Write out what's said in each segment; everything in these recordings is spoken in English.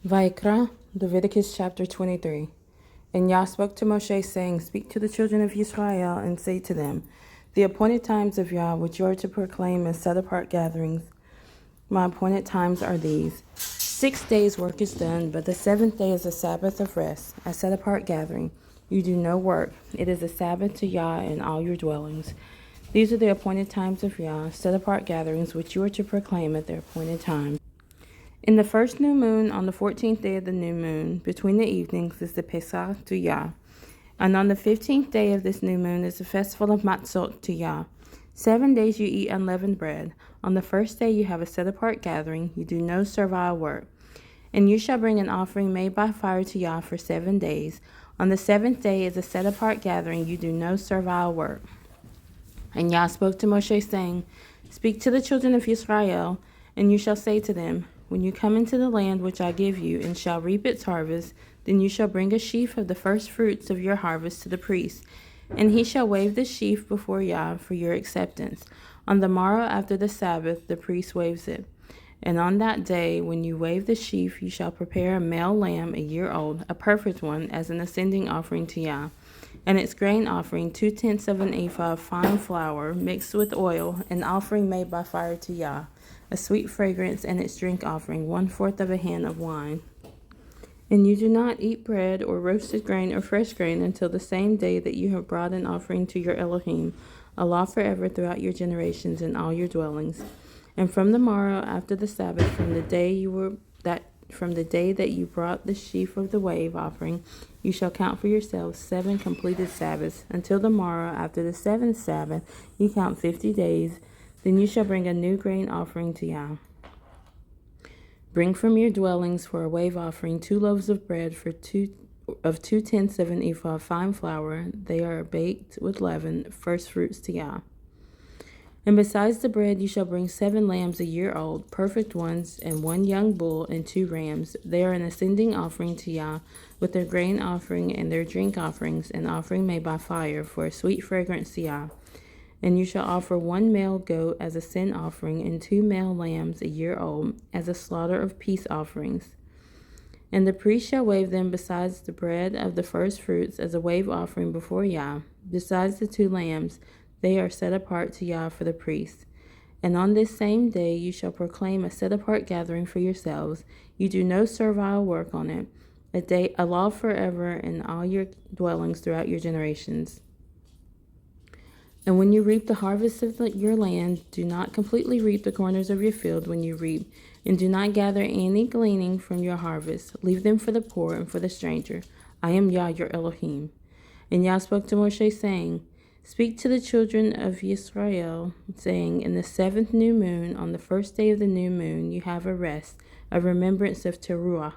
Wayyiqra, Leviticus chapter 23. And Yah spoke to Moshe, saying, Speak to the children of Israel, and say to them, The appointed times of Yah, which you are to proclaim as set-apart gatherings, my appointed times are these. 6 days work is done, but the seventh day is a Sabbath of rest, a set-apart gathering. You do no work. It is a Sabbath to Yah in all your dwellings. These are the appointed times of Yah, set-apart gatherings, which you are to proclaim at their appointed times. In the first new moon, on the 14th day of the new moon, between the evenings, is the Pesach to Yah. And on the 15th day of this new moon is the festival of Matzot to Yah. 7 days you eat unleavened bread. On the first day you have a set-apart gathering. You do no servile work. And you shall bring an offering made by fire to Yah for 7 days. On the 7th day is a set-apart gathering. You do no servile work. And Yah spoke to Moshe, saying, Speak to the children of Israel, and you shall say to them, When you come into the land which I give you, and shall reap its harvest, then you shall bring a sheaf of the first fruits of your harvest to the priest, and he shall wave the sheaf before Yah for your acceptance. On the morrow after the Sabbath, the priest waves it. And on that day, when you wave the sheaf, you shall prepare a male lamb 1 year old, a perfect one, as an ascending offering to Yah. And its grain offering, 2/10 of an ephah of fine flour, mixed with oil, an offering made by fire to Yah, a sweet fragrance, and its drink offering, 1/4 of a hin of wine. And you do not eat bread or roasted grain or fresh grain until the same day that you have brought an offering to your Elohim, a law forever throughout your generations in all your dwellings. And from the morrow after the Sabbath, from the day that you brought the sheaf of the wave offering, you shall count for yourselves 7 completed Sabbaths. Until the morrow after the 7th Sabbath, you count 50 days. Then you shall bring a new grain offering to Yah. Bring from your dwellings for a wave offering 2 loaves of bread of 2/10 of an ephah of fine flour. They are baked with leaven, first fruits to Yah. And besides the bread, you shall bring 7 lambs 1 year old, perfect ones, and 1 young bull and 2 rams. They are an ascending offering to Yah, with their grain offering and their drink offerings, an offering made by fire for a sweet fragrance to Yah. And you shall offer 1 male goat as a sin offering, and 2 male lambs 1 year old, as a slaughter of peace offerings. And the priest shall wave them besides the bread of the first fruits as a wave offering before Yah, besides the 2 lambs. They are set apart to Yah for the priest. And on this same day you shall proclaim a set-apart gathering for yourselves. You do no servile work on it, a law forever in all your dwellings throughout your generations. And when you reap the harvest of your land, do not completely reap the corners of your field when you reap, and do not gather any gleaning from your harvest. Leave them for the poor and for the stranger. I am Yah, your Elohim. And Yah spoke to Moshe, saying, Speak to the children of Israel, saying, In the 7th new moon, on the first day of the new moon, you have a rest, a remembrance of Teruah.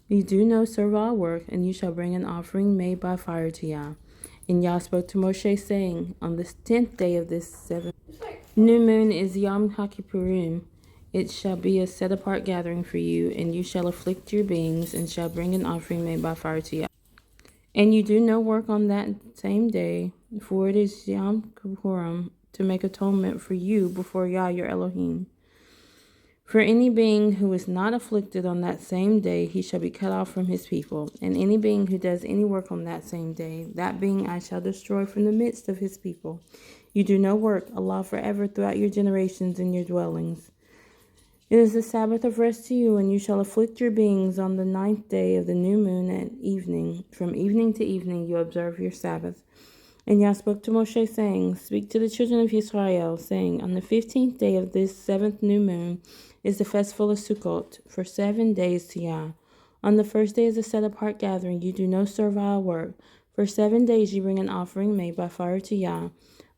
You do no servile work, and you shall bring an offering made by fire to Yah. And Yah spoke to Moshe, saying, On the 10th day of this 7th new moon is Yom HaKippurim. It shall be a set-apart gathering for you, and you shall afflict your beings, and shall bring an offering made by fire to Yah. And you do no work on that same day, for it is Yom Kippurim, to make atonement for you before Yah your Elohim. For any being who is not afflicted on that same day, he shall be cut off from his people. And any being who does any work on that same day, that being I shall destroy from the midst of his people. You do no work, a law forever throughout your generations in your dwellings. It is the Sabbath of rest to you, and you shall afflict your beings on the 9th day of the new moon at evening. From evening to evening you observe your Sabbath. And Yah spoke to Moshe, saying, Speak to the children of Israel, saying, On the 15th day of this 7th new moon is the festival of Sukkot, for 7 days to Yah. On the first day is a set-apart gathering. You do no servile work. For 7 days you bring an offering made by fire to Yah.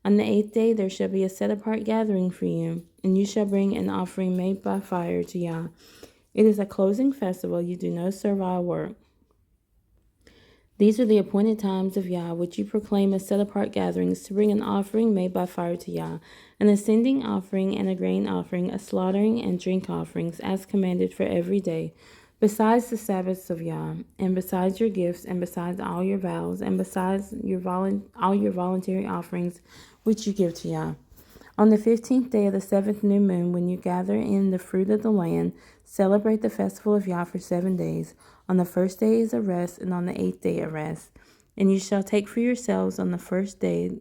On the 8th day there shall be a set-apart gathering for you, and you shall bring an offering made by fire to Yah. It is a closing festival. You do no servile work. These are the appointed times of Yah, which you proclaim as set-apart gatherings, to bring an offering made by fire to Yah, an ascending offering and a grain offering, a slaughtering and drink offerings, as commanded for every day, besides the Sabbaths of Yah, and besides your gifts, and besides all your vows, and besides all your voluntary offerings which you give to Yah. On the 15th day of the 7th new moon, when you gather in the fruit of the land, Celebrate the festival of Yah for 7 days. On the first day is a rest, and on the 8th day a rest. And you shall take for yourselves on the first day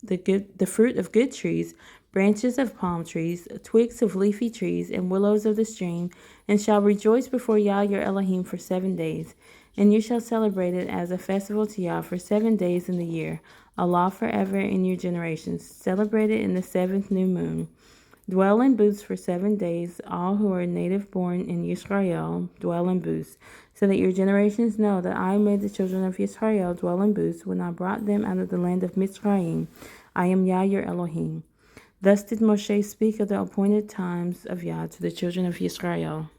the fruit of good trees, branches of palm trees, twigs of leafy trees, and willows of the stream, and shall rejoice before Yah your Elohim for 7 days. And you shall celebrate it as a festival to Yah for 7 days in the year, a law forever in your generations. Celebrate it in the 7th new moon. Dwell in booths for 7 days. All who are native born in Yisrael dwell in booths, so that your generations know that I made the children of Yisrael dwell in booths when I brought them out of the land of Mitzrayim. I am Yah your Elohim. Thus did Moshe speak of the appointed times of Yah to the children of Yisrael.